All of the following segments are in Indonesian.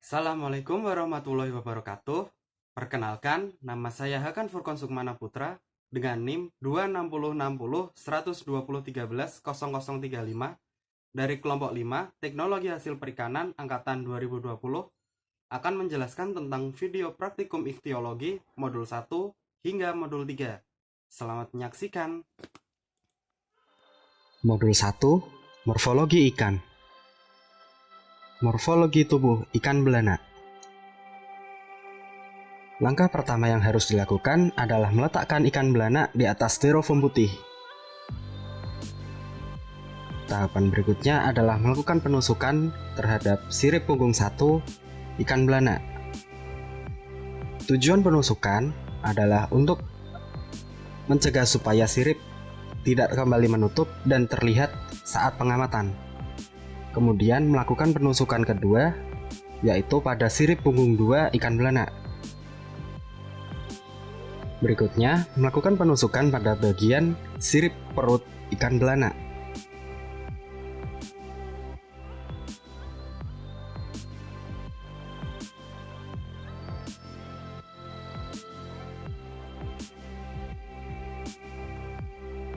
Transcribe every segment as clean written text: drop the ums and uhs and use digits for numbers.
Assalamualaikum warahmatullahi wabarakatuh. Perkenalkan, nama saya Hakan Furkon Sukmana Putra dengan NIM 26060 120130035 dari kelompok 5 Teknologi Hasil Perikanan angkatan 2020 akan menjelaskan tentang video praktikum ikhtiologi modul 1 hingga modul 3. Selamat menyaksikan. Modul 1, Morfologi ikan. Morfologi tubuh ikan belana. Langkah pertama yang harus dilakukan adalah meletakkan ikan belana di atas styrofoam putih. Tahapan berikutnya adalah melakukan penusukan terhadap sirip punggung 1 ikan belana. Tujuan penusukan adalah untuk mencegah supaya sirip tidak kembali menutup dan terlihat saat pengamatan. Kemudian melakukan penusukan kedua, yaitu pada sirip punggung 2 ikan belana. Berikutnya, melakukan penusukan pada bagian sirip perut ikan belana.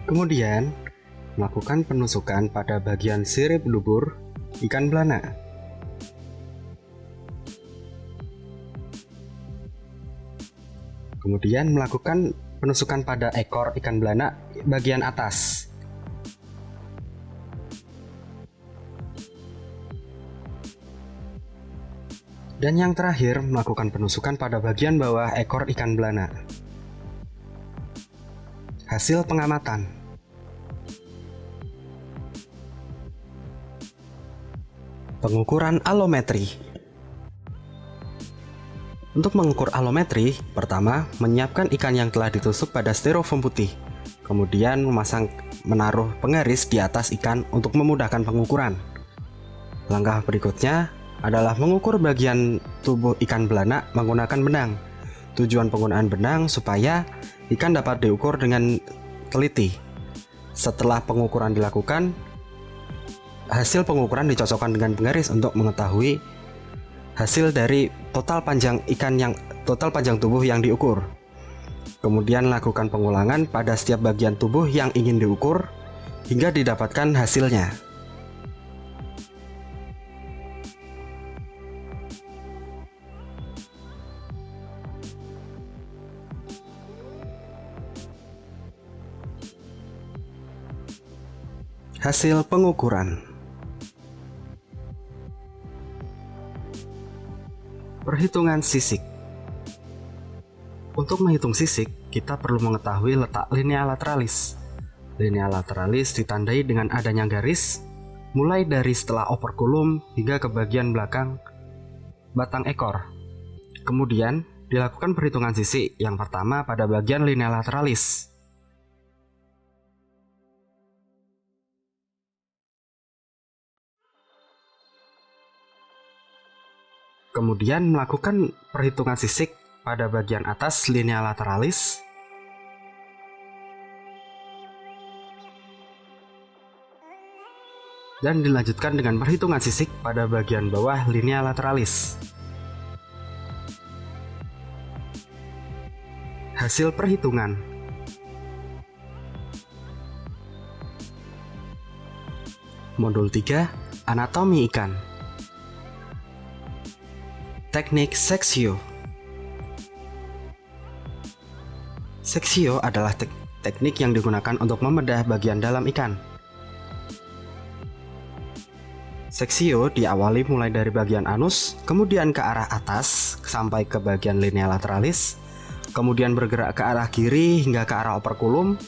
Kemudian, melakukan penusukan pada bagian sirip dubur ikan belana. Kemudian melakukan penusukan pada ekor ikan belana bagian atas. Dan yang terakhir, melakukan penusukan pada bagian bawah ekor ikan belana. Hasil pengamatan. Pengukuran alometri. Untuk mengukur alometri, pertama menyiapkan ikan yang telah ditusuk pada styrofoam putih. Kemudian menaruh penggaris di atas ikan untuk memudahkan pengukuran. Langkah berikutnya adalah mengukur bagian tubuh ikan belana menggunakan benang. Tujuan penggunaan benang supaya ikan dapat diukur dengan teliti. Setelah pengukuran dilakukan, hasil pengukuran dicocokkan dengan penggaris untuk mengetahui hasil dari total panjang tubuh yang diukur. Kemudian lakukan pengulangan pada setiap bagian tubuh yang ingin diukur hingga didapatkan hasilnya. Hasil pengukuran. Perhitungan sisik. Untuk menghitung sisik, kita perlu mengetahui letak linea lateralis. Linea lateralis ditandai dengan adanya garis, mulai dari setelah operkulum hingga ke bagian belakang batang ekor. Kemudian, dilakukan perhitungan sisik yang pertama pada bagian linea lateralis. Kemudian melakukan perhitungan sisik pada bagian atas linea lateralis. Dan dilanjutkan dengan perhitungan sisik pada bagian bawah linea lateralis. Hasil perhitungan. Modul 3, Anatomi ikan. Teknik seksio. Seksio adalah teknik yang digunakan untuk membedah bagian dalam ikan. Seksio diawali mulai dari bagian anus, kemudian ke arah atas sampai ke bagian linea lateralis, kemudian bergerak ke arah kiri hingga ke arah operkulum,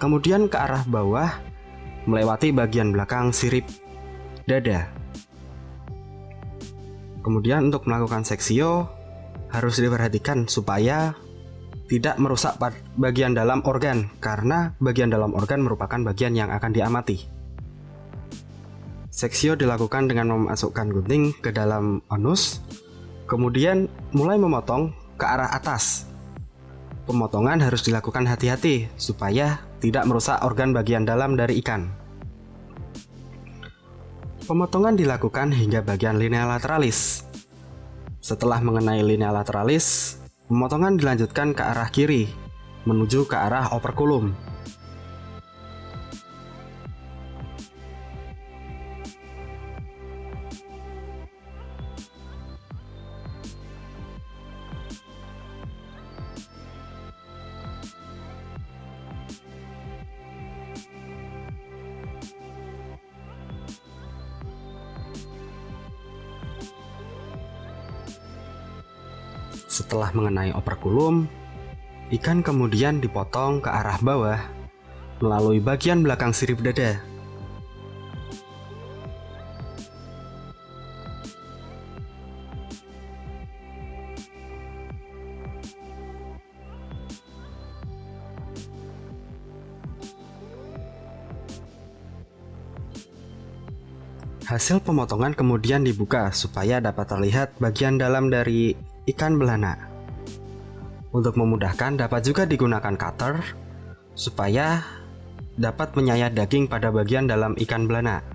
kemudian ke arah bawah melewati bagian belakang sirip dada. Kemudian untuk melakukan seksio harus diperhatikan supaya tidak merusak bagian dalam organ, karena bagian dalam organ merupakan bagian yang akan diamati. Seksio dilakukan dengan memasukkan gunting ke dalam anus, kemudian mulai memotong ke arah atas. Pemotongan harus dilakukan hati-hati supaya tidak merusak organ bagian dalam dari ikan. Pemotongan dilakukan hingga bagian linea lateralis. Setelah mengenai linea lateralis, pemotongan dilanjutkan ke arah kiri, menuju ke arah operculum. Setelah mengenai operculum, ikan kemudian dipotong ke arah bawah melalui bagian belakang sirip dada. Hasil pemotongan kemudian dibuka supaya dapat terlihat bagian dalam dari ikan belana. Untuk memudahkan dapat juga digunakan cutter supaya dapat menyayat daging pada bagian dalam ikan belana.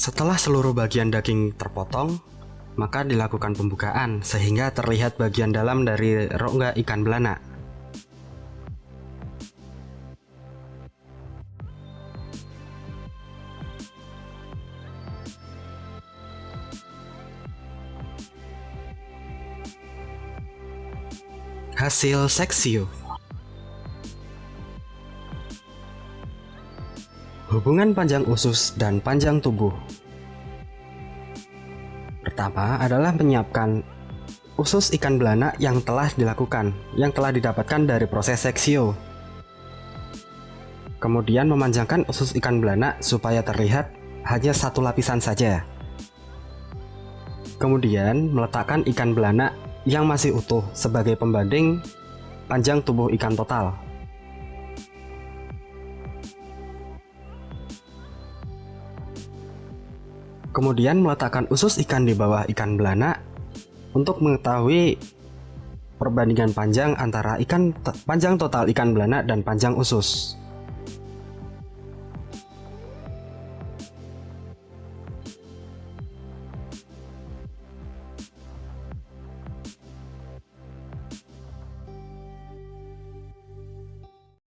Setelah seluruh bagian daging terpotong, maka dilakukan pembukaan sehingga terlihat bagian dalam dari rongga ikan belana. Hasil seksio. Hubungan panjang usus dan panjang tubuh. Pertama adalah menyiapkan usus ikan belana yang telah didapatkan dari proses seksio. Kemudian memanjangkan usus ikan belana supaya terlihat hanya satu lapisan saja. Kemudian meletakkan ikan belana yang masih utuh sebagai pembanding panjang tubuh ikan total. Kemudian meletakkan usus ikan di bawah ikan belana untuk mengetahui perbandingan panjang antara panjang total ikan belana dan panjang usus.